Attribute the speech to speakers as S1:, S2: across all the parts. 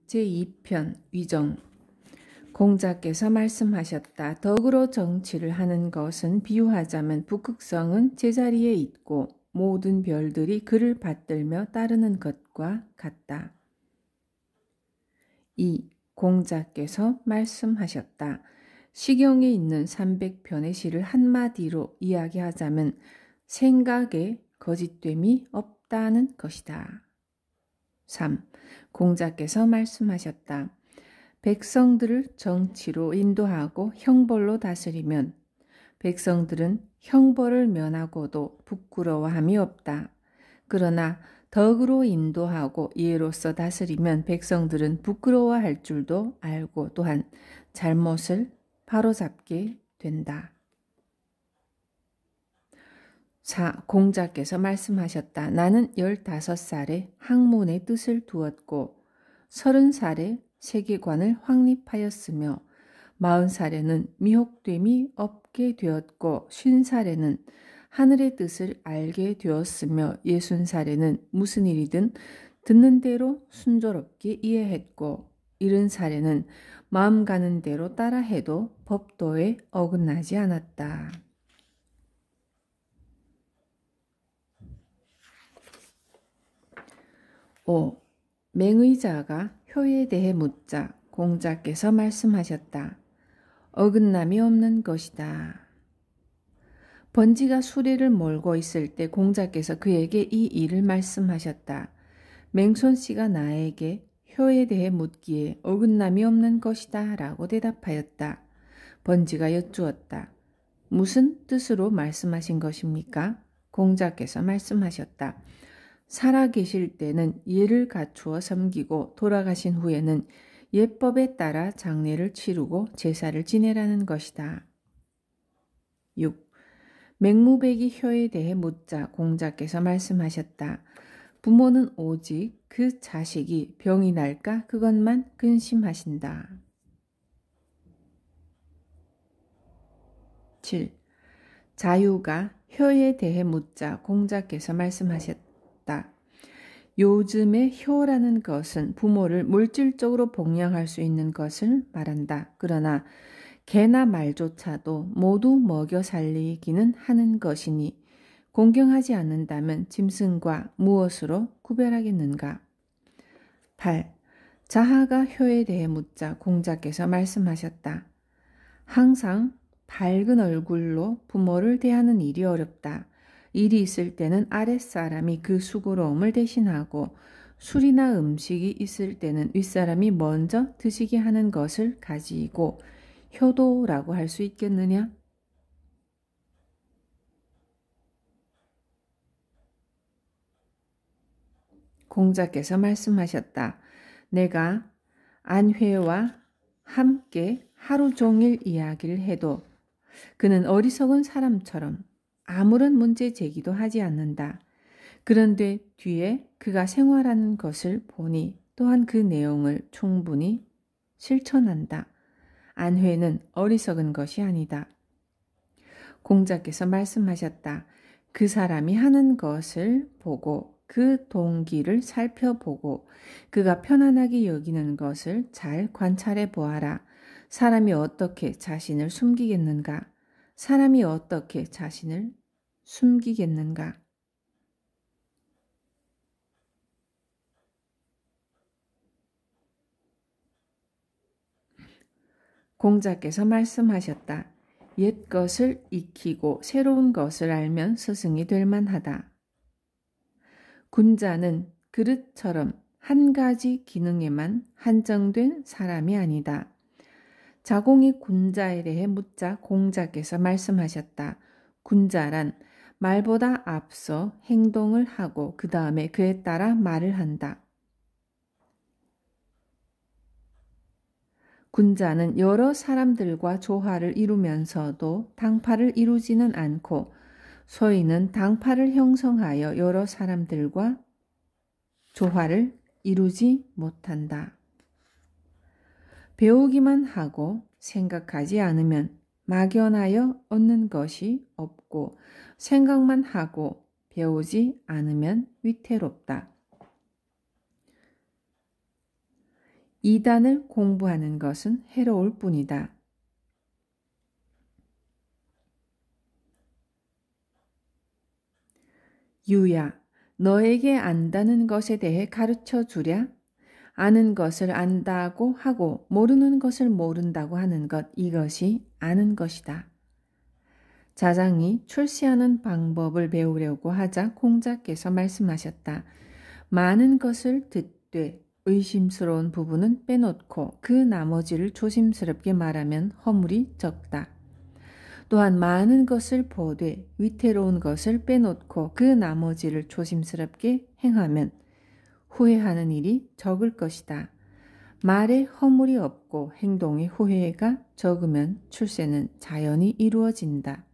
S1: 제2편 위정. 공자께서 말씀하셨다. 덕으로 정치를 하는 것은 비유하자면 북극성은 제자리에 있고 모든 별들이 그를 받들며 따르는 것과 같다. 2. 공자께서 말씀하셨다. 시경에 있는 300편의 시를 한마디로 이야기하자면 생각에 거짓됨이 없다는 것이다. 3. 공자께서 말씀하셨다. 백성들을 정치로 인도하고 형벌로 다스리면 백성들은 형벌을 면하고도 부끄러워함이 없다. 그러나 덕으로 인도하고 예로서 다스리면 백성들은 부끄러워할 줄도 알고 또한 잘못을 바로잡게 된다. 4. 공자께서 말씀하셨다. 나는 15살에 학문의 뜻을 두었고 30살에 세계관을 확립하였으며 40살에는 미혹됨이 없게 되었고 50살에는 하늘의 뜻을 알게 되었으며 60살에는 무슨 일이든 듣는 대로 순조롭게 이해했고 70살에는 마음 가는 대로 따라해도 법도에 어긋나지 않았다. 5. 맹의자가 효에 대해 묻자 공자께서 말씀하셨다. 어긋남이 없는 것이다. 번지가 수레를 몰고 있을 때 공자께서 그에게 이 일을 말씀하셨다. 맹손씨가 나에게 효에 대해 묻기에 어긋남이 없는 것이다 라고 대답하였다. 번지가 여쭈었다. 무슨 뜻으로 말씀하신 것입니까? 공자께서 말씀하셨다. 살아계실 때는 예를 갖추어 섬기고 돌아가신 후에는 예법에 따라 장례를 치르고 제사를 지내라는 것이다. 6. 맹무백이 효에 대해 묻자 공자께서 말씀하셨다. 부모는 오직 그 자식이 병이 날까 그것만 근심하신다. 7. 자유가 효에 대해 묻자 공자께서 말씀하셨다. 요즘의 효라는 것은 부모를 물질적으로 복양할 수 있는 것을 말한다. 그러나 개나 말조차도 모두 먹여 살리기는 하는 것이니 공경하지 않는다면 짐승과 무엇으로 구별하겠는가? 8. 자하가 효에 대해 묻자 공자께서 말씀하셨다. 항상 밝은 얼굴로 부모를 대하는 일이 어렵다. 일이 있을 때는 아랫사람이 그 수고로움을 대신하고 술이나 음식이 있을 때는 윗사람이 먼저 드시게 하는 것을 가지고 효도라고 할 수 있겠느냐? 공자께서 말씀하셨다. 내가 안회와 함께 하루 종일 이야기를 해도 그는 어리석은 사람처럼 아무런 문제 제기도 하지 않는다. 그런데 뒤에 그가 생활하는 것을 보니 또한 그 내용을 충분히 실천한다. 안회는 어리석은 것이 아니다. 공자께서 말씀하셨다. 그 사람이 하는 것을 보고 그 동기를 살펴보고 그가 편안하게 여기는 것을 잘 관찰해 보아라. 사람이 어떻게 자신을 숨기겠는가? 사람이 어떻게 자신을 숨기겠는가? 공자께서 말씀하셨다. 옛 것을 익히고 새로운 것을 알면 스승이 될 만하다. 군자는 그릇처럼 한 가지 기능에만 한정된 사람이 아니다. 자공이 군자에 대해 묻자 공자께서 말씀하셨다. 군자란 말보다 앞서 행동을 하고 그 다음에 그에 따라 말을 한다. 군자는 여러 사람들과 조화를 이루면서도 당파를 이루지는 않고 소인은 당파를 형성하여 여러 사람들과 조화를 이루지 못한다. 배우기만 하고 생각하지 않으면 막연하여 얻는 것이 없고 생각만 하고 배우지 않으면 위태롭다. 이단을 공부하는 것은 해로울 뿐이다. 유야, 너에게 안다는 것에 대해 가르쳐 주랴? 아는 것을 안다고 하고 모르는 것을 모른다고 하는 것, 이것이 아는 것이다. 자장이 출시하는 방법을 배우려고 하자 공자께서 말씀하셨다. 많은 것을 듣되 의심스러운 부분은 빼놓고 그 나머지를 조심스럽게 말하면 허물이 적다. 또한 많은 것을 보되 위태로운 것을 빼놓고 그 나머지를 조심스럽게 행하면 후회하는 일이 적을 것이다. 말에 허물이 없고 행동에 후회가 적으면 출세는 자연히 이루어진다.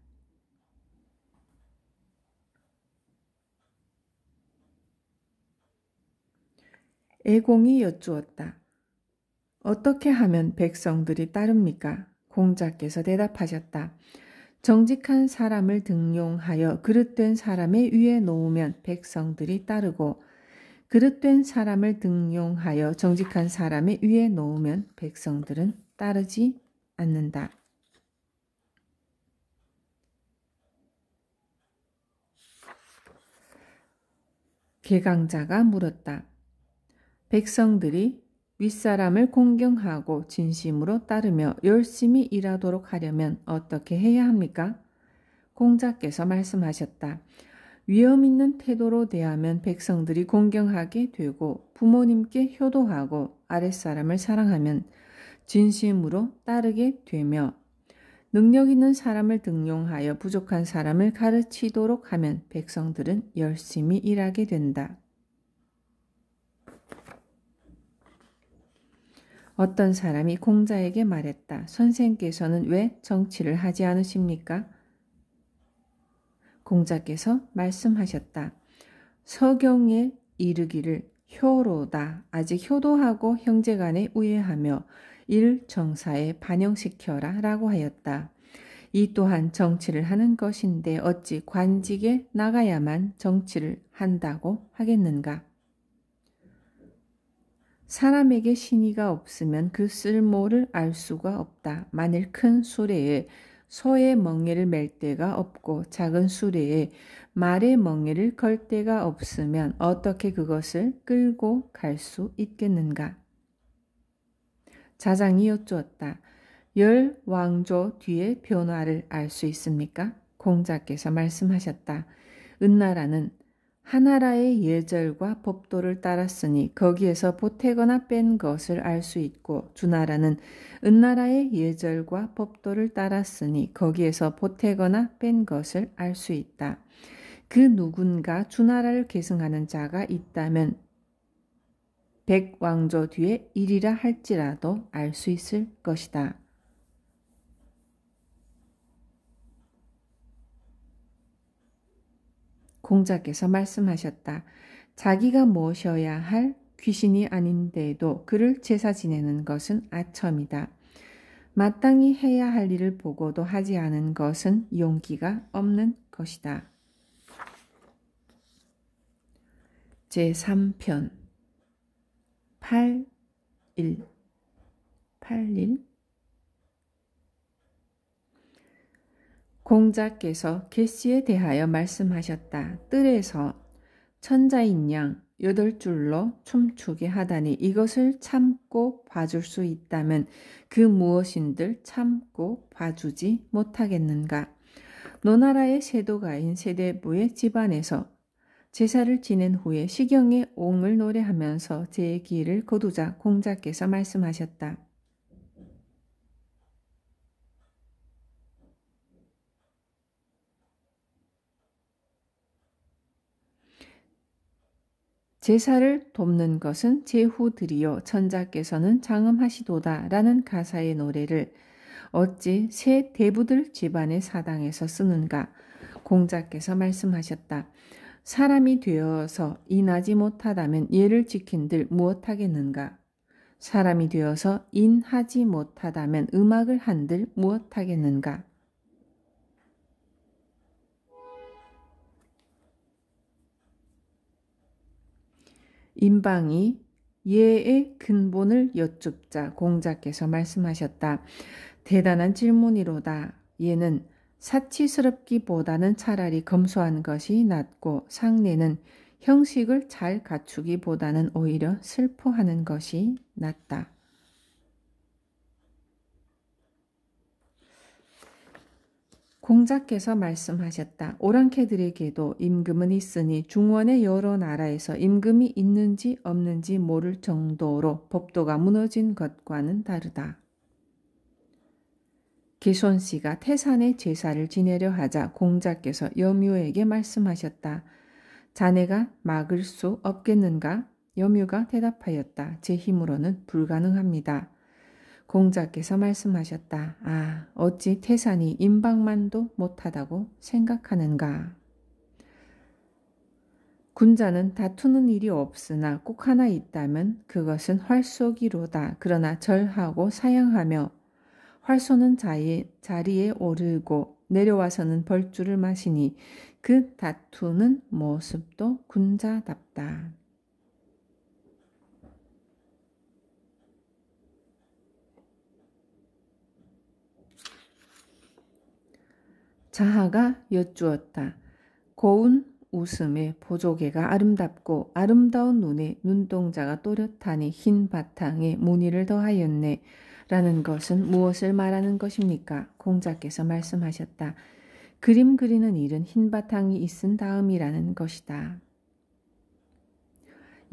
S1: 애공이 여쭈었다. 어떻게 하면 백성들이 따릅니까? 공자께서 대답하셨다. 정직한 사람을 등용하여 그릇된 사람의 위에 놓으면 백성들이 따르고 그릇된 사람을 등용하여 정직한 사람의 위에 놓으면 백성들은 따르지 않는다. 개강자가 물었다. 백성들이 윗사람을 공경하고 진심으로 따르며 열심히 일하도록 하려면 어떻게 해야 합니까? 공자께서 말씀하셨다. 위험 있는 태도로 대하면 백성들이 공경하게 되고 부모님께 효도하고 아랫사람을 사랑하면 진심으로 따르게 되며 능력 있는 사람을 등용하여 부족한 사람을 가르치도록 하면 백성들은 열심히 일하게 된다. 어떤 사람이 공자에게 말했다. 선생께서는 왜 정치를 하지 않으십니까? 공자께서 말씀하셨다. 서경에 이르기를 효로다. 아직 효도하고 형제간에 우애하며 일정사에 반영시켜라 라고 하였다. 이 또한 정치를 하는 것인데 어찌 관직에 나가야만 정치를 한다고 하겠는가? 사람에게 신의가 없으면 그 쓸모를 알 수가 없다. 만일 큰 수레에 소의 멍에를 맬 데가 없고 작은 수레에 말의 멍에를 걸 데가 없으면 어떻게 그것을 끌고 갈 수 있겠는가? 자장이 여쭈었다. 열 왕조 뒤의 변화를 알 수 있습니까? 공자께서 말씀하셨다. 은나라는 하나라의 예절과 법도를 따랐으니 거기에서 보태거나 뺀 것을 알 수 있고 주나라는 은나라의 예절과 법도를 따랐으니 거기에서 보태거나 뺀 것을 알 수 있다. 그 누군가 주나라를 계승하는 자가 있다면 백왕조 뒤에 일이라 할지라도 알 수 있을 것이다. 공자께서 말씀하셨다. 자기가 모셔야 할 귀신이 아닌데도 그를 제사 지내는 것은 아첨이다. 마땅히 해야 할 일을 보고도 하지 않은 것은 용기가 없는 것이다. 제3편 8일 공자께서 개씨에 대하여 말씀하셨다. 뜰에서 천자인 양 8줄로 춤추게 하다니 이것을 참고 봐줄 수 있다면 그 무엇인들 참고 봐주지 못하겠는가. 노나라의 세도가인 세대부의 집안에서 제사를 지낸 후에 시경의 옹을 노래하면서 제기를 거두자 공자께서 말씀하셨다. 제사를 돕는 것은 제후들이요 천자께서는 장엄하시도다 라는 가사의 노래를 어찌 새 대부들 집안의 사당에서 쓰는가. 공자께서 말씀하셨다. 사람이 되어서 인하지 못하다면 예를 지킨들 무엇하겠는가. 사람이 되어서 인하지 못하다면 음악을 한들 무엇하겠는가. 인방이 예의 근본을 여쭙자 공자께서 말씀하셨다. 대단한 질문이로다. 예는 사치스럽기보다는 차라리 검소한 것이 낫고 상례는 형식을 잘 갖추기보다는 오히려 슬퍼하는 것이 낫다. 공자께서 말씀하셨다. 오랑캐들에게도 임금은 있으니 중원의 여러 나라에서 임금이 있는지 없는지 모를 정도로 법도가 무너진 것과는 다르다. 기손씨가 태산의 제사를 지내려 하자 공자께서 염유에게 말씀하셨다. 자네가 막을 수 없겠는가? 염유가 대답하였다. 제 힘으로는 불가능합니다. 공자께서 말씀하셨다. 아, 어찌 태산이 임박만도 못하다고 생각하는가? 군자는 다투는 일이 없으나 꼭 하나 있다면 그것은 활쏘기로다. 그러나 절하고 사양하며 활쏘는 자리에 오르고 내려와서는 벌주를 마시니 그 다투는 모습도 군자답다. 자하가 여쭈었다. 고운 웃음에 보조개가 아름답고 아름다운 눈에 눈동자가 또렷하니 흰 바탕에 무늬를 더하였네. 라는 것은 무엇을 말하는 것입니까? 공자께서 말씀하셨다. 그림 그리는 일은 흰 바탕이 있은 다음이라는 것이다.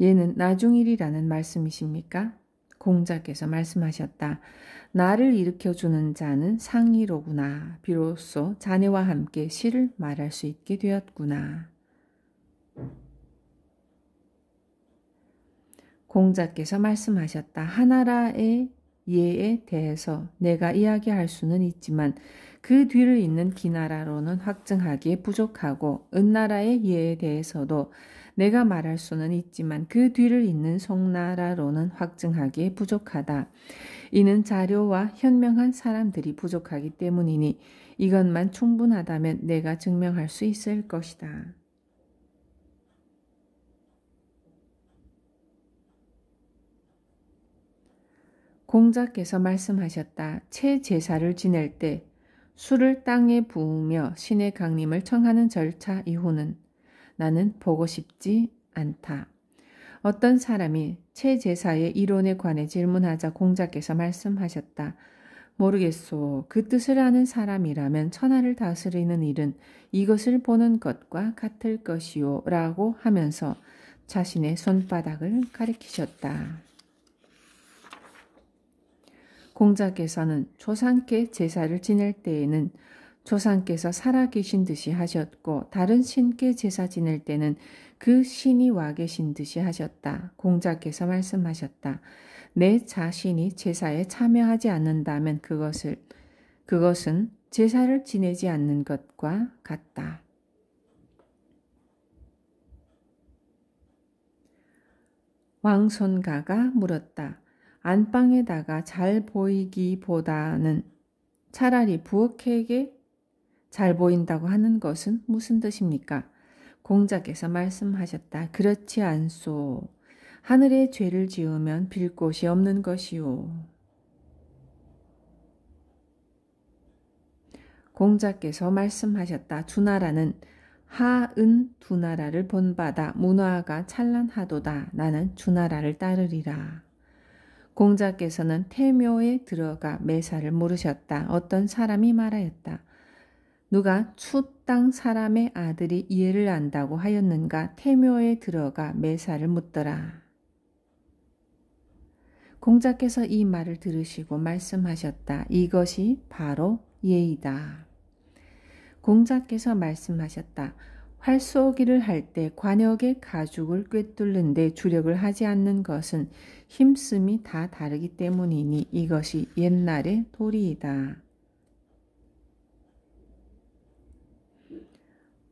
S1: 얘는 나중일이라는 말씀이십니까? 공자께서 말씀하셨다. 나를 일으켜주는 자는 상이로구나. 비로소 자네와 함께 시를 말할 수 있게 되었구나. 공자께서 말씀하셨다. 하나라의 예에 대해서 내가 이야기할 수는 있지만 그 뒤를 잇는 기나라로는 확증하기에 부족하고 은나라의 예에 대해서도 내가 말할 수는 있지만 그 뒤를 잇는 송나라로는 확증하기에 부족하다. 이는 자료와 현명한 사람들이 부족하기 때문이니 이것만 충분하다면 내가 증명할 수 있을 것이다. 공자께서 말씀하셨다. 채 제사를 지낼 때 술을 땅에 부으며 신의 강림을 청하는 절차 이후는 나는 보고 싶지 않다. 어떤 사람이 채 제사의 이론에 관해 질문하자 공자께서 말씀하셨다. 모르겠소. 그 뜻을 아는 사람이라면 천하를 다스리는 일은 이것을 보는 것과 같을 것이요. 라고 하면서 자신의 손바닥을 가리키셨다. 공자께서는 조상께 제사를 지낼 때에는 조상께서 살아계신 듯이 하셨고 다른 신께 제사 지낼 때는 그 신이 와 계신 듯이 하셨다. 공자께서 말씀하셨다. 내 자신이 제사에 참여하지 않는다면 그것은 제사를 지내지 않는 것과 같다. 왕손가가 물었다. 안방에다가 잘 보이기보다는 차라리 부엌에게 잘 보인다고 하는 것은 무슨 뜻입니까? 공자께서 말씀하셨다. 그렇지 않소. 하늘에 죄를 지으면 빌 곳이 없는 것이오. 공자께서 말씀하셨다. 주나라는 하은 두나라를 본받아 문화가 찬란하도다. 나는 주나라를 따르리라. 공자께서는 태묘에 들어가 매사를 물으셨다. 어떤 사람이 말하였다. 누가 추 땅 사람의 아들이 이해를 안다고 하였는가? 태묘에 들어가 매사를 묻더라. 공자께서 이 말을 들으시고 말씀하셨다. 이것이 바로 예의다. 공자께서 말씀하셨다. 활쏘기를 할 때 관역의 가죽을 꿰뚫는 데 주력을 하지 않는 것은 힘씀이 다 다르기 때문이니 이것이 옛날의 도리이다.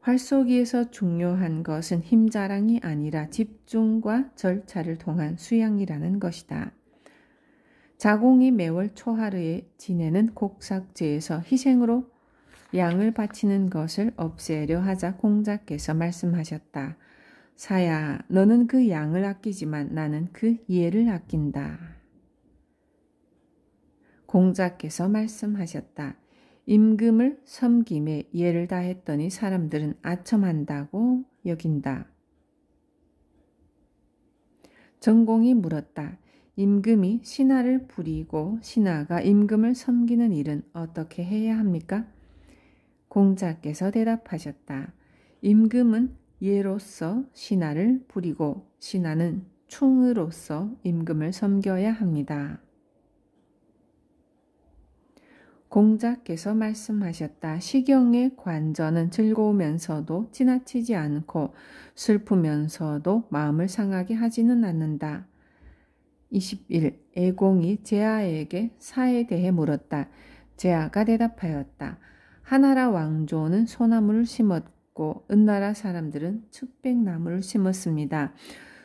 S1: 활쏘기에서 중요한 것은 힘자랑이 아니라 집중과 절차를 통한 수양이라는 것이다. 자공이 매월 초하루에 지내는 곡삭제에서 희생으로 양을 바치는 것을 없애려 하자 공자께서 말씀하셨다. 사야, 너는 그 양을 아끼지만 나는 그 예를 아낀다. 공자께서 말씀하셨다. 임금을 섬김에 예를 다했더니 사람들은 아첨한다고 여긴다. 전공이 물었다. 임금이 신하를 부리고 신하가 임금을 섬기는 일은 어떻게 해야 합니까? 공자께서 대답하셨다. 임금은 예로서 신하를 부리고 신하는 충으로서 임금을 섬겨야 합니다. 공자께서 말씀하셨다. 시경의 관전은 즐거우면서도 지나치지 않고 슬프면서도 마음을 상하게 하지는 않는다. 21. 애공이 제아에게 사에 대해 물었다. 제아가 대답하였다. 하나라 왕조는 소나무를 심었고 은나라 사람들은 측백나무를 심었습니다.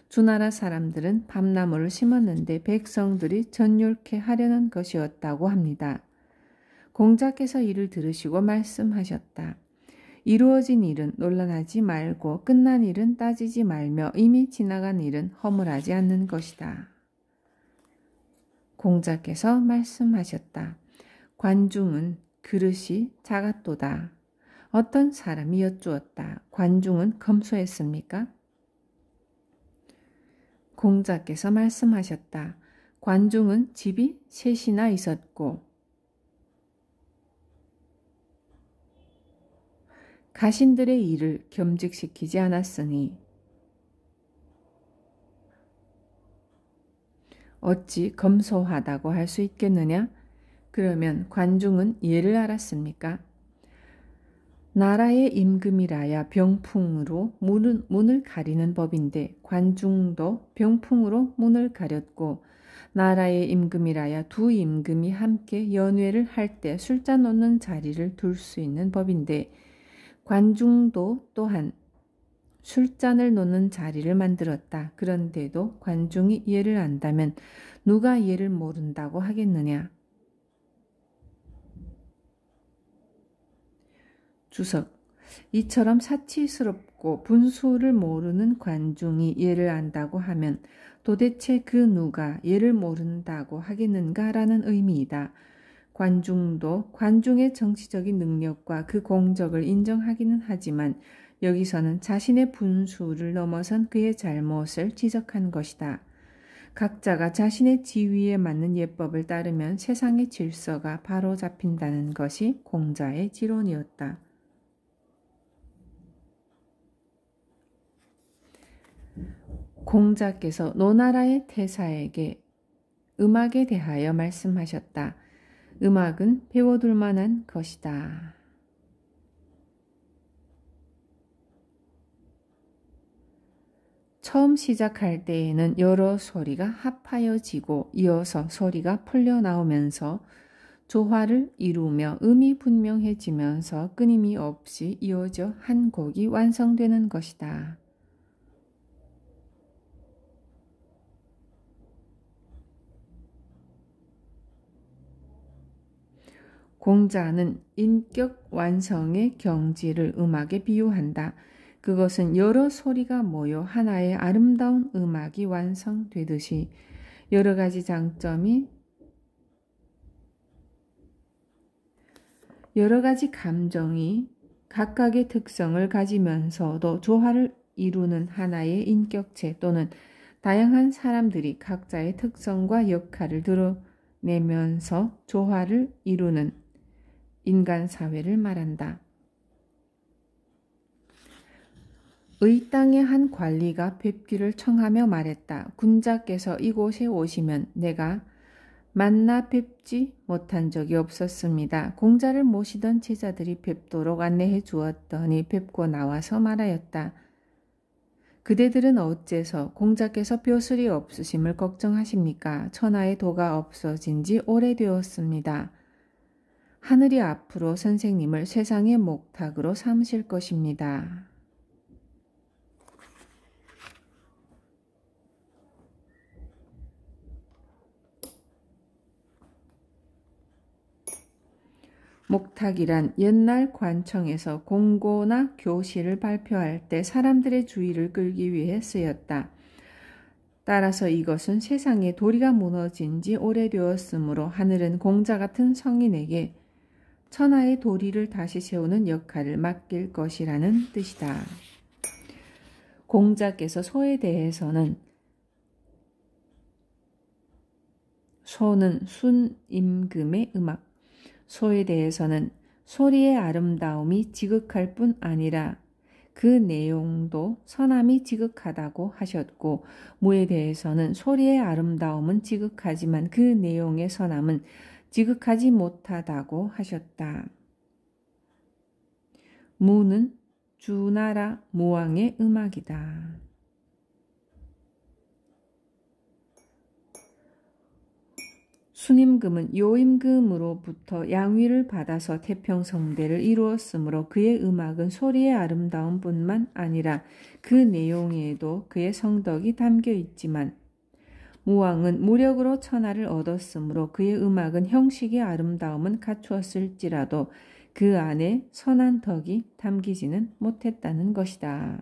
S1: 주나라 사람들은 밤나무를 심었는데 백성들이 전율케 하려는 것이었다고 합니다. 공자께서 이를 들으시고 말씀하셨다. 이루어진 일은 논란하지 말고 끝난 일은 따지지 말며 이미 지나간 일은 허물하지 않는 것이다. 공자께서 말씀하셨다. 관중은 그릇이 작았도다. 어떤 사람이 여쭈었다. 관중은 검소했습니까? 공자께서 말씀하셨다. 관중은 집이 셋이나 있었고 가신들의 일을 겸직시키지 않았으니 어찌 검소하다고 할 수 있겠느냐? 그러면 관중은 예를 알았습니까? 나라의 임금이라야 병풍으로 문을 가리는 법인데 관중도 병풍으로 문을 가렸고 나라의 임금이라야 두 임금이 함께 연회를 할 때 술잔 놓는 자리를 둘 수 있는 법인데 관중도 또한 술잔을 놓는 자리를 만들었다. 그런데도 관중이 예를 안다면 누가 예를 모른다고 하겠느냐? 주석. 이처럼 사치스럽고 분수를 모르는 관중이 예를 안다고 하면 도대체 그 누가 예를 모른다고 하겠는가라는 의미이다. 관중도 관중의 정치적인 능력과 그 공적을 인정하기는 하지만 여기서는 자신의 분수를 넘어선 그의 잘못을 지적한 것이다. 각자가 자신의 지위에 맞는 예법을 따르면 세상의 질서가 바로 잡힌다는 것이 공자의 지론이었다. 공자께서 노나라의 태사에게 음악에 대하여 말씀하셨다. 음악은 배워둘 만한 것이다. 처음 시작할 때에는 여러 소리가 합하여지고 이어서 소리가 풀려나오면서 조화를 이루며 음이 분명해지면서 끊임이 없이 이어져 한 곡이 완성되는 것이다. 공자는 인격 완성의 경지를 음악에 비유한다. 그것은 여러 소리가 모여 하나의 아름다운 음악이 완성되듯이 여러 가지 장점이 여러 가지 감정이 각각의 특성을 가지면서도 조화를 이루는 하나의 인격체 또는 다양한 사람들이 각자의 특성과 역할을 드러내면서 조화를 이루는 인간 사회를 말한다. 의 땅의 한 관리가 뵙기를 청하며 말했다. 군자께서 이곳에 오시면 내가 만나 뵙지 못한 적이 없었습니다. 공자를 모시던 제자들이 뵙도록 안내해 주었더니 뵙고 나와서 말하였다. 그대들은 어째서 공자께서 벼슬이 없으심을 걱정하십니까? 천하의 도가 없어진 지 오래되었습니다. 하늘이 앞으로 선생님을 세상의 목탁으로 삼으실 것입니다. 목탁이란 옛날 관청에서 공고나 교시를 발표할 때 사람들의 주의를 끌기 위해 쓰였다. 따라서 이것은 세상에 도리가 무너진 지 오래되었으므로 하늘은 공자 같은 성인에게 천하의 도리를 다시 세우는 역할을 맡길 것이라는 뜻이다. 공자께서 소에 대해서는 소는 순임금의 음악, 소에 대해서는 소리의 아름다움이 지극할 뿐 아니라 그 내용도 선함이 지극하다고 하셨고, 무에 대해서는 소리의 아름다움은 지극하지만 그 내용의 선함은 지극하지 못하다고 하셨다. 무는 주나라 무왕의 음악이다. 순임금은 요임금으로부터 양위를 받아서 태평성대를 이루었으므로 그의 음악은 소리의 아름다움뿐만 아니라 그 내용에도 그의 성덕이 담겨 있지만, 무왕은 무력으로 천하를 얻었으므로 그의 음악은 형식의 아름다움은 갖추었을지라도 그 안에 선한 덕이 담기지는 못했다는 것이다.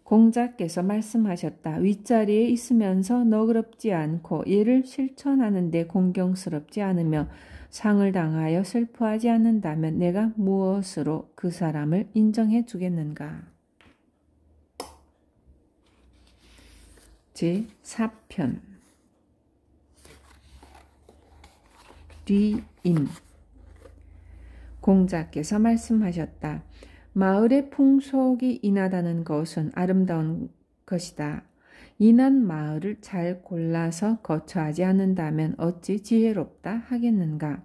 S1: 공자께서 말씀하셨다. 윗자리에 있으면서 너그럽지 않고 예를 실천하는 데 공경스럽지 않으며 상을 당하여 슬퍼하지 않는다면 내가 무엇으로 그 사람을 인정해 주겠는가? 제4편 리인. 공자께서 말씀하셨다. 마을의 풍속이 인하다는 것은 아름다운 것이다. 인한 마을을 잘 골라서 거처하지 않는다면 어찌 지혜롭다 하겠는가?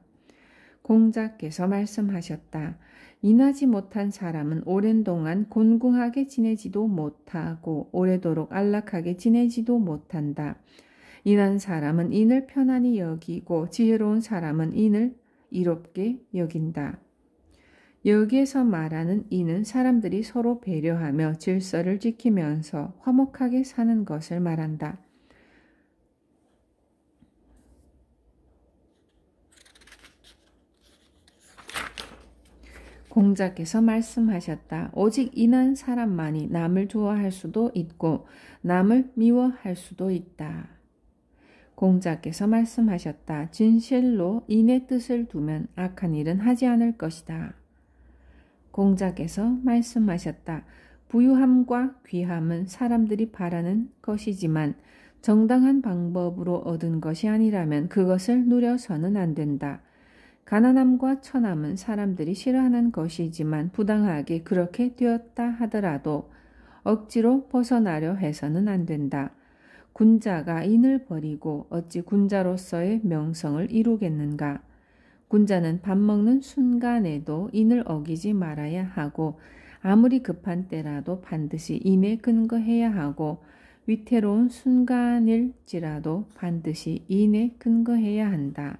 S1: 공자께서 말씀하셨다. 인하지 못한 사람은 오랜 동안 곤궁하게 지내지도 못하고 오래도록 안락하게 지내지도 못한다. 인한 사람은 인을 편안히 여기고 지혜로운 사람은 인을 이롭게 여긴다. 여기에서 말하는 인은 사람들이 서로 배려하며 질서를 지키면서 화목하게 사는 것을 말한다. 공자께서 말씀하셨다. 오직 인한 사람만이 남을 좋아할 수도 있고 남을 미워할 수도 있다. 공자께서 말씀하셨다. 진실로 인의 뜻을 두면 악한 일은 하지 않을 것이다. 공자께서 말씀하셨다. 부유함과 귀함은 사람들이 바라는 것이지만 정당한 방법으로 얻은 것이 아니라면 그것을 누려서는 안 된다. 가난함과 천함은 사람들이 싫어하는 것이지만 부당하게 그렇게 되었다 하더라도 억지로 벗어나려 해서는 안 된다. 군자가 인을 버리고 어찌 군자로서의 명성을 이루겠는가? 군자는 밥 먹는 순간에도 인을 어기지 말아야 하고 아무리 급한 때라도 반드시 인에 근거해야 하고 위태로운 순간일지라도 반드시 인에 근거해야 한다.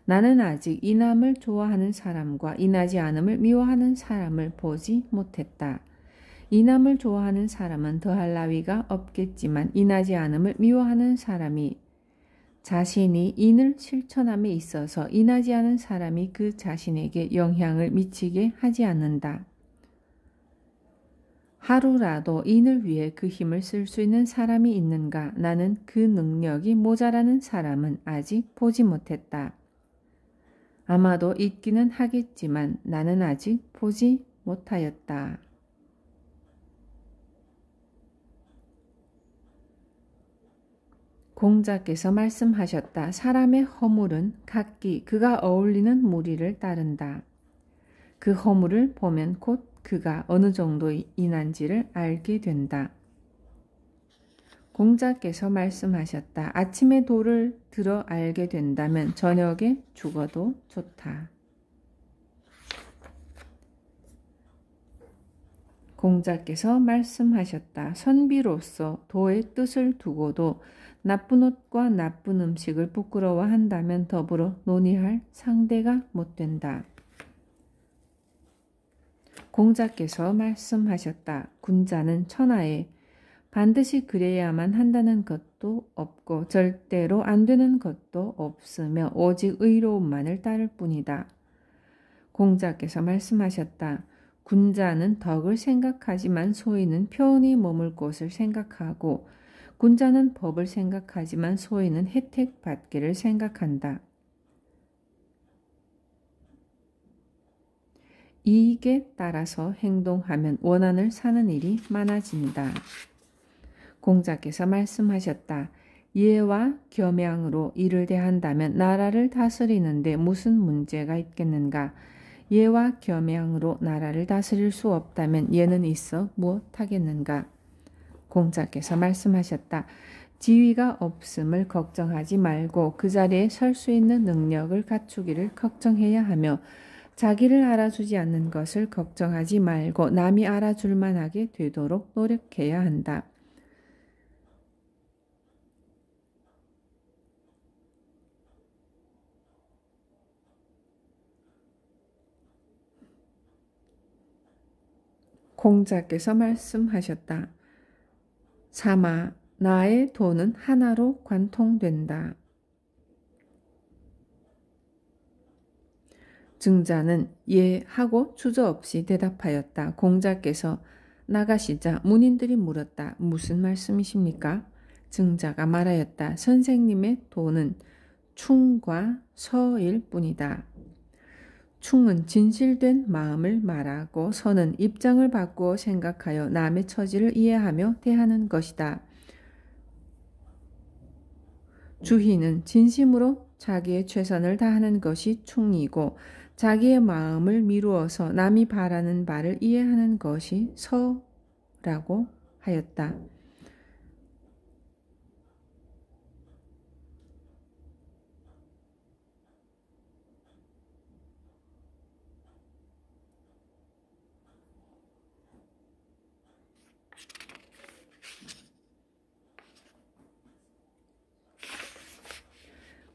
S1: 나는 아직 인함을 좋아하는 사람과 인하지 않음을 미워하는 사람을 보지 못했다. 인함을 좋아하는 사람은 더할 나위가 없겠지만 인하지 않음을 미워하는 사람이 자신이 인을 실천함에 있어서 인하지 않은 사람이 그 자신에게 영향을 미치게 하지 않는다. 하루라도 인을 위해 그 힘을 쓸 수 있는 사람이 있는가? 나는 그 능력이 모자라는 사람은 아직 보지 못했다. 아마도 있기는 하겠지만 나는 아직 보지 못하였다. 공자께서 말씀하셨다. 사람의 허물은 각기 그가 어울리는 무리를 따른다. 그 허물을 보면 곧 그가 어느 정도 인한지를 알게 된다. 공자께서 말씀하셨다. 아침에 도를 들어 알게 된다면 저녁에 죽어도 좋다. 공자께서 말씀하셨다. 선비로서 도의 뜻을 두고도 나쁜 옷과 나쁜 음식을 부끄러워한다면 더불어 논의할 상대가 못 된다. 공자께서 말씀하셨다. 군자는 천하에 반드시 그래야만 한다는 것도 없고 절대로 안 되는 것도 없으며 오직 의로움만을 따를 뿐이다. 공자께서 말씀하셨다. 군자는 덕을 생각하지만 소인은 편히 머물 곳을 생각하고 군자는 법을 생각하지만 소인은 혜택 받기를 생각한다. 이익에 따라서 행동하면 원한을 사는 일이 많아진다. 공자께서 말씀하셨다. 예와 겸양으로 일을 대한다면 나라를 다스리는데 무슨 문제가 있겠는가? 예와 겸양으로 나라를 다스릴 수 없다면 예는 있어 무엇하겠는가? 공자께서 말씀하셨다. 지위가 없음을 걱정하지 말고 그 자리에 설 수 있는 능력을 갖추기를 걱정해야 하며 자기를 알아주지 않는 것을 걱정하지 말고 남이 알아줄 만하게 되도록 노력해야 한다. 공자께서 말씀하셨다. 사마, 나의 돈은 하나로 관통된다. 증자는 예 하고 주저없이 대답하였다. 공자께서 나가시자 문인들이 물었다. 무슨 말씀이십니까? 증자가 말하였다. 선생님의 돈은 충과 서일 뿐이다. 충은 진실된 마음을 말하고 서는 입장을 바꾸어 생각하여 남의 처지를 이해하며 대하는 것이다. 주희는 진심으로 자기의 최선을 다하는 것이 충이고 자기의 마음을 미루어서 남이 바라는 바를 이해하는 것이 서라고 하였다.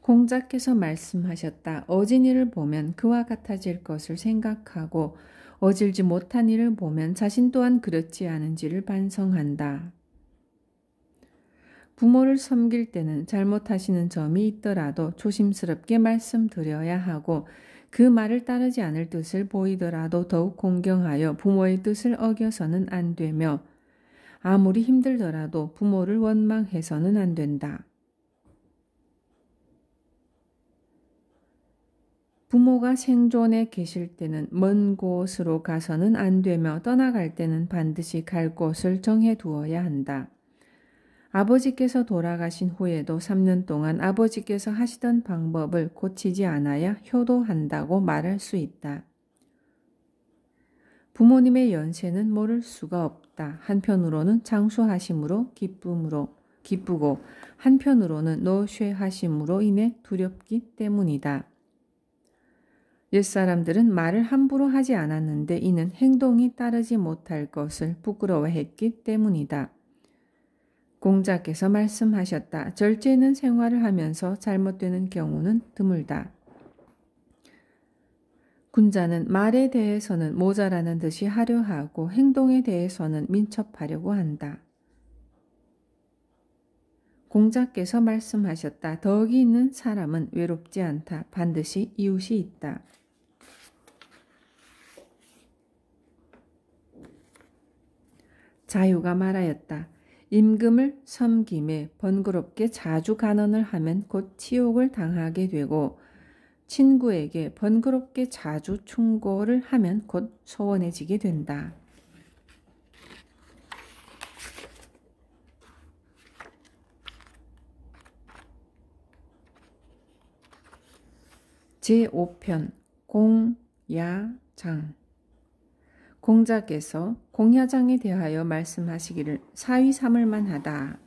S1: 공자께서 말씀하셨다. 어진 이를 보면 그와 같아질 것을 생각하고 어질지 못한 이를 보면 자신 또한 그렇지 않은지를 반성한다. 부모를 섬길 때는 잘못하시는 점이 있더라도 조심스럽게 말씀드려야 하고 그 말을 따르지 않을 뜻을 보이더라도 더욱 공경하여 부모의 뜻을 어겨서는 안 되며 아무리 힘들더라도 부모를 원망해서는 안 된다. 부모가 생존에 계실 때는 먼 곳으로 가서는 안 되며 떠나갈 때는 반드시 갈 곳을 정해 두어야 한다. 아버지께서 돌아가신 후에도 3년 동안 아버지께서 하시던 방법을 고치지 않아야 효도한다고 말할 수 있다. 부모님의 연세는 모를 수가 없다. 한편으로는 장수하심으로 기쁘고 한편으로는 노쇠하심으로 인해 두렵기 때문이다. 옛사람들은 말을 함부로 하지 않았는데 이는 행동이 따르지 못할 것을 부끄러워했기 때문이다. 공자께서 말씀하셨다. 절제 있는 생활을 하면서 잘못되는 경우는 드물다. 군자는 말에 대해서는 모자라는 듯이 하려 하고 행동에 대해서는 민첩하려고 한다. 공자께서 말씀하셨다. 덕이 있는 사람은 외롭지 않다. 반드시 이웃이 있다. 자유가 말하였다. 임금을 섬김에 번거롭게 자주 간언을 하면 곧 치욕을 당하게 되고 친구에게 번거롭게 자주 충고를 하면 곧 소원해지게 된다. 제5편 공야장. 공자께서 공야장에 대하여 말씀하시기를 사위 삼을 만하다.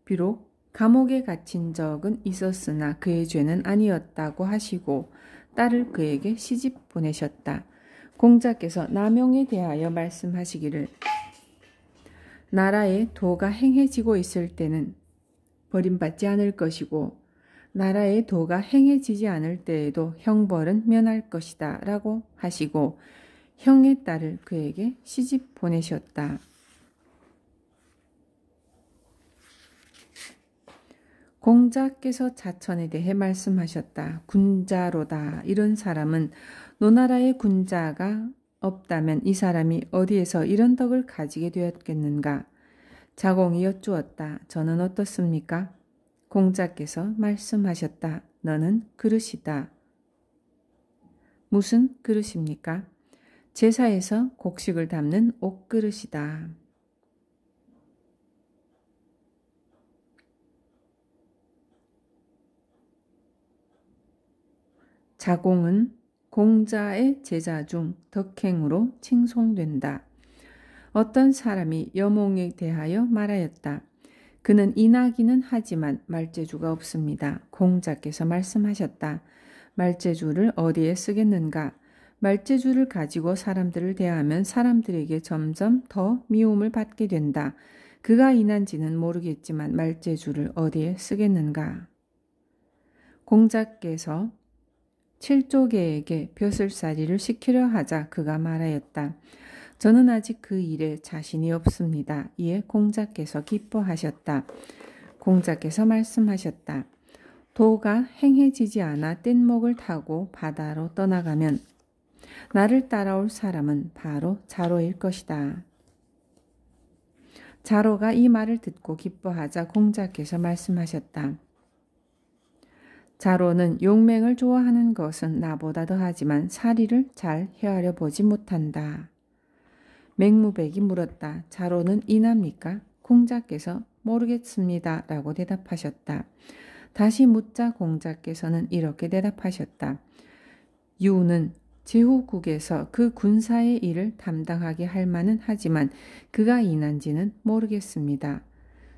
S1: 비록 감옥에 갇힌 적은 있었으나 그의 죄는 아니었다고 하시고 딸을 그에게 시집 보내셨다. 공자께서 남용에 대하여 말씀하시기를 나라에 도가 행해지고 있을 때는 버림받지 않을 것이고 나라에 도가 행해지지 않을 때에도 형벌은 면할 것이다 라고 하시고 형의 딸을 그에게 시집 보내셨다. 공자께서 자천에 대해 말씀하셨다. 군자로다. 이런 사람은 노나라에 군자가 없다면 이 사람이 어디에서 이런 덕을 가지게 되었겠는가? 자공이 여쭈었다. 저는 어떻습니까? 공자께서 말씀하셨다. 너는 그릇이다. 무슨 그릇입니까? 제사에서 곡식을 담는 옥그릇이다. 자공은 공자의 제자 중 덕행으로 칭송된다. 어떤 사람이 여몽에 대하여 말하였다. 그는 인하기는 하지만 말재주가 없습니다. 공자께서 말씀하셨다. 말재주를 어디에 쓰겠는가? 말재주를 가지고 사람들을 대하면 사람들에게 점점 더 미움을 받게 된다. 그가 인한지는 모르겠지만 말재주를 어디에 쓰겠는가? 공자께서 칠조계에게 벼슬살이를 시키려 하자 그가 말하였다. 저는 아직 그 일에 자신이 없습니다. 이에 공자께서 기뻐하셨다. 공자께서 말씀하셨다. 도가 행해지지 않아 뗏목을 타고 바다로 떠나가면 나를 따라올 사람은 바로 자로일 것이다. 자로가 이 말을 듣고 기뻐하자 공자께서 말씀하셨다. 자로는 용맹을 좋아하는 것은 나보다 더하지만 사리를 잘 헤아려 보지 못한다. 맹무백이 물었다. 자로는 인합니까? 공자께서 모르겠습니다. 라고 대답하셨다. 다시 묻자 공자께서는 이렇게 대답하셨다. 유는 제후국에서 그 군사의 일을 담당하게 할 만은 하지만 그가 인한지는 모르겠습니다.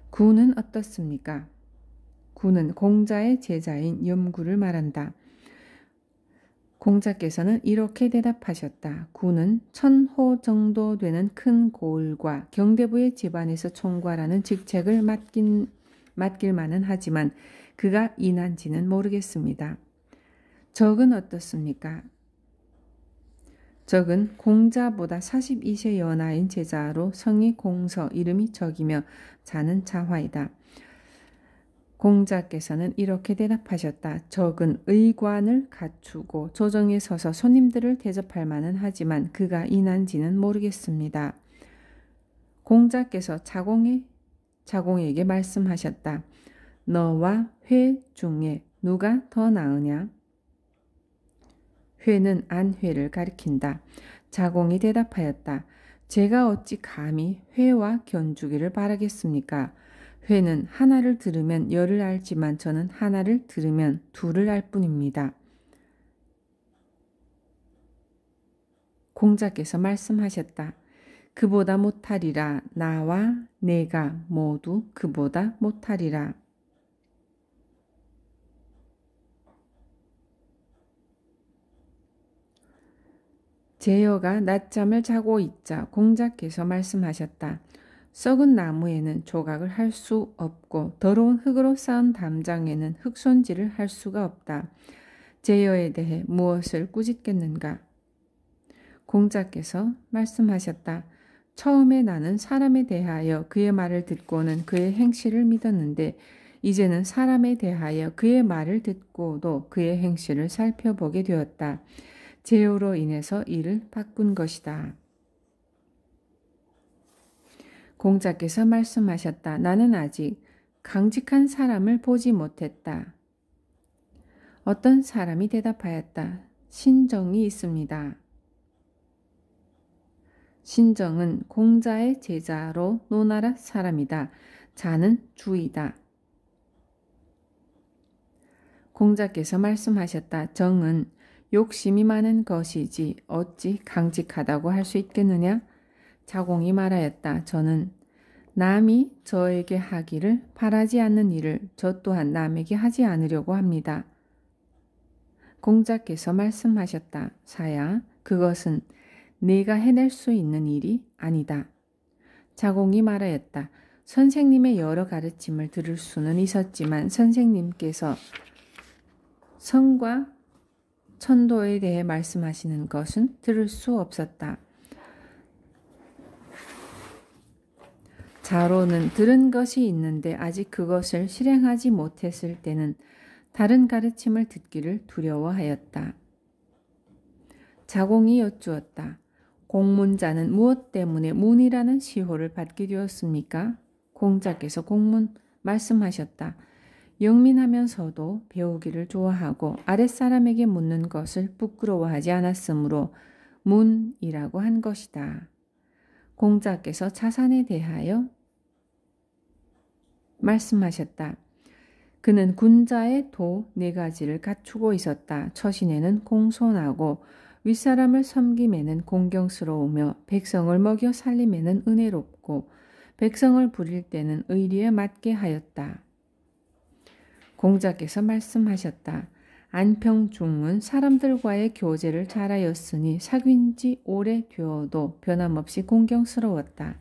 S1: 구는 어떻습니까? 구는 공자의 제자인 염구를 말한다. 공자께서는 이렇게 대답하셨다. 구는 1000호 정도 되는 큰 고을과 경대부의 집안에서 총괄하는 직책을 맡길 만은 하지만 그가 인한지는 모르겠습니다. 적은 어떻습니까? 적은 공자보다 42세 연하인 제자로 성이 공서, 이름이 적이며 자는 자화이다. 공자께서는 이렇게 대답하셨다. 적은 의관을 갖추고 조정에 서서 손님들을 대접할 만은 하지만 그가 인한지는 모르겠습니다. 공자께서 자공에게 말씀하셨다. 너와 회 중에 누가 더 나으냐? 회는 안회를 가리킨다. 자공이 대답하였다. 제가 어찌 감히 회와 견주기를 바라겠습니까? 회는 하나를 들으면 열을 알지만 저는 하나를 들으면 둘을 알 뿐입니다. 공자께서 말씀하셨다. 그보다 못하리라. 나와 내가 모두 그보다 못하리라. 제여가 낮잠을 자고 있자 공자께서 말씀하셨다. 썩은 나무에는 조각을 할 수 없고 더러운 흙으로 쌓은 담장에는 흙손질을 할 수가 없다. 제여에 대해 무엇을 꾸짖겠는가? 공자께서 말씀하셨다. 처음에 나는 사람에 대하여 그의 말을 듣고는 그의 행실을 믿었는데 이제는 사람에 대하여 그의 말을 듣고도 그의 행실을 살펴보게 되었다. 제요로 인해서 이를 바꾼 것이다. 공자께서 말씀하셨다. 나는 아직 강직한 사람을 보지 못했다. 어떤 사람이 대답하였다. 신정이 있습니다. 신정은 공자의 제자로 노나라 사람이다. 자는 주이다. 공자께서 말씀하셨다. 정은 욕심이 많은 것이지 어찌 강직하다고 할 수 있겠느냐? 자공이 말하였다. 저는 남이 저에게 하기를 바라지 않는 일을 저 또한 남에게 하지 않으려고 합니다. 공자께서 말씀하셨다. 사야, 그것은 네가 해낼 수 있는 일이 아니다. 자공이 말하였다. 선생님의 여러 가르침을 들을 수는 있었지만 선생님께서 성과 천도에 대해 말씀하시는 것은 들을 수 없었다. 자로는 들은 것이 있는데 아직 그것을 실행하지 못했을 때는 다른 가르침을 듣기를 두려워하였다. 자공이 여쭈었다. 공문자는 무엇 때문에 문이라는 시호를 받게 되었습니까? 공자께서 공문 말씀하셨다. 영민하면서도 배우기를 좋아하고 아랫사람에게 묻는 것을 부끄러워하지 않았으므로 문이라고 한 것이다. 공자께서 자산에 대하여 말씀하셨다. 그는 군자의 도 4가지를 갖추고 있었다. 처신에는 공손하고 윗사람을 섬김에는 공경스러우며 백성을 먹여 살림에는 은혜롭고 백성을 부릴 때는 의리에 맞게 하였다. 공자께서 말씀하셨다. 안평중은 사람들과의 교제를 잘하였으니 사귄 지 오래되어도 변함없이 공경스러웠다.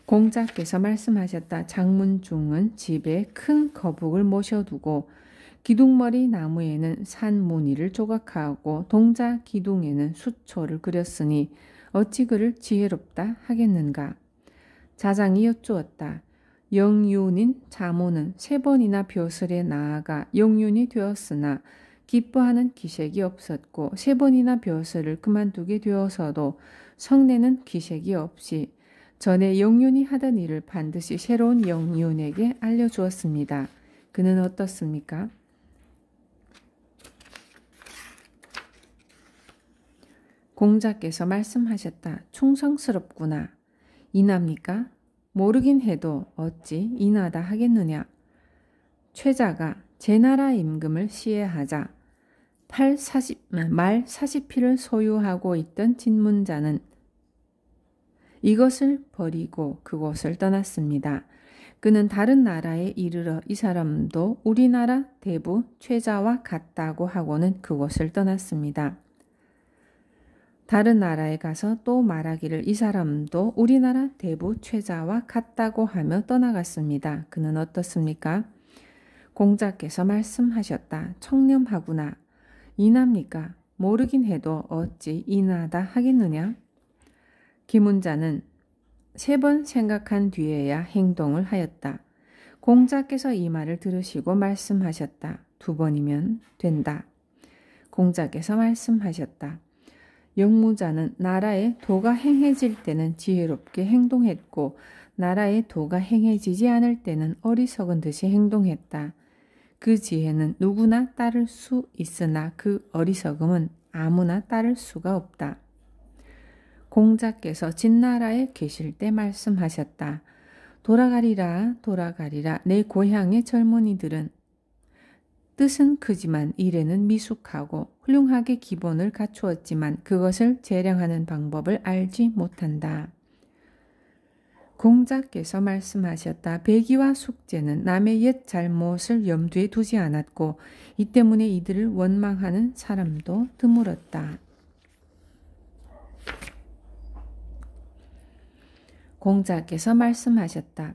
S1: 공자께서 말씀하셨다. 장문중은 집에 큰 거북을 모셔두고 기둥머리 나무에는 산무늬를 조각하고 동자 기둥에는 수초를 그렸으니 어찌 그를 지혜롭다 하겠는가. 자장이 여쭈었다. 영윤인 자모는 3번이나 벼슬에 나아가 영윤이 되었으나 기뻐하는 기색이 없었고 3번이나 벼슬을 그만두게 되어서도 성내는 기색이 없이 전에 영윤이 하던 일을 반드시 새로운 영윤에게 알려주었습니다. 그는 어떻습니까? 공자께서 말씀하셨다. 충성스럽구나. 인합니까? 모르긴 해도 어찌 인하다 하겠느냐. 최자가 제 나라 임금을 시해하자 말 40피를 소유하고 있던 진문자는 이것을 버리고 그곳을 떠났습니다. 그는 다른 나라에 이르러 이 사람도 우리나라 대부 최자와 같다고 하고는 그곳을 떠났습니다. 다른 나라에 가서 또 말하기를 이 사람도 우리나라 대부 최자와 같다고 하며 떠나갔습니다. 그는 어떻습니까? 공자께서 말씀하셨다. 청렴하구나. 인합니까? 모르긴 해도 어찌 인하다 하겠느냐? 김문자는 3번 생각한 뒤에야 행동을 하였다. 공자께서 이 말을 들으시고 말씀하셨다. 2번이면 된다. 공자께서 말씀하셨다. 영무자는 나라의 도가 행해질 때는 지혜롭게 행동했고 나라의 도가 행해지지 않을 때는 어리석은 듯이 행동했다. 그 지혜는 누구나 따를 수 있으나 그 어리석음은 아무나 따를 수가 없다. 공자께서 진나라에 계실 때 말씀하셨다. 돌아가리라 돌아가리라 내 고향의 젊은이들은 뜻은 크지만 일에는 미숙하고 훌륭하게 기본을 갖추었지만 그것을 재량하는 방법을 알지 못한다. 공자께서 말씀하셨다. 배기와 숙제는 남의 옛 잘못을 염두에 두지 않았고 이 때문에 이들을 원망하는 사람도 드물었다. 공자께서 말씀하셨다.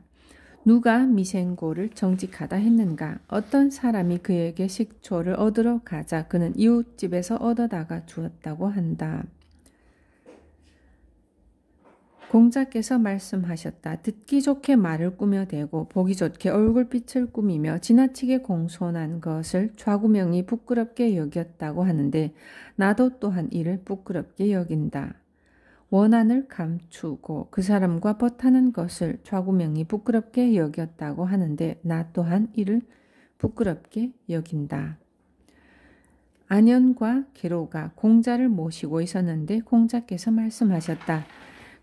S1: 누가 미생고를 정직하다 했는가? 어떤 사람이 그에게 식초를 얻으러 가자 그는 이웃집에서 얻어다가 주었다고 한다. 공자께서 말씀하셨다. 듣기 좋게 말을 꾸며대고 보기 좋게 얼굴빛을 꾸미며 지나치게 공손한 것을 좌구명이 부끄럽게 여겼다고 하는데 나도 또한 이를 부끄럽게 여긴다. 원한을 감추고 그 사람과 벗하는 것을 좌구명이 부끄럽게 여겼다고 하는데 나 또한 이를 부끄럽게 여긴다. 안연과 계로가 공자를 모시고 있었는데 공자께서 말씀하셨다.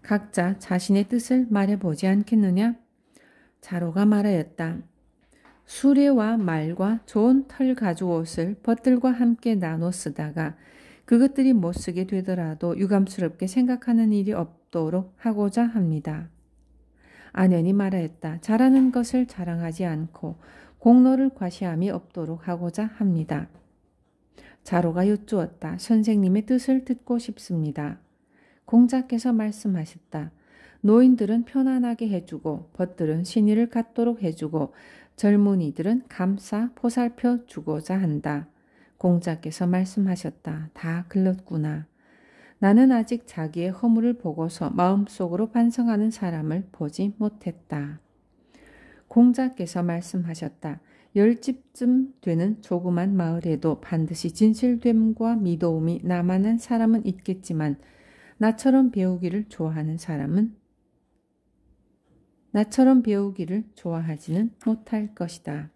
S1: 각자 자신의 뜻을 말해보지 않겠느냐? 자로가 말하였다. 수레와 말과 좋은 털 가죽옷을 벗들과 함께 나눠 쓰다가 그것들이 못 쓰게 되더라도 유감스럽게 생각하는 일이 없도록 하고자 합니다. 안연이 말하였다. 잘하는 것을 자랑하지 않고 공로를 과시함이 없도록 하고자 합니다. 자로가 여쭈었다. 선생님의 뜻을 듣고 싶습니다. 공자께서 말씀하셨다. 노인들은 편안하게 해주고 벗들은 신의를 갖도록 해주고 젊은이들은 감싸 보살펴 주고자 한다. 공자께서 말씀하셨다. 다 글렀구나. 나는 아직 자기의 허물을 보고서 마음속으로 반성하는 사람을 보지 못했다. 공자께서 말씀하셨다. 10집쯤 되는 조그만 마을에도 반드시 진실됨과 미도움이 나만한 사람은 있겠지만 나처럼 배우기를 좋아하지는 못할 것이다.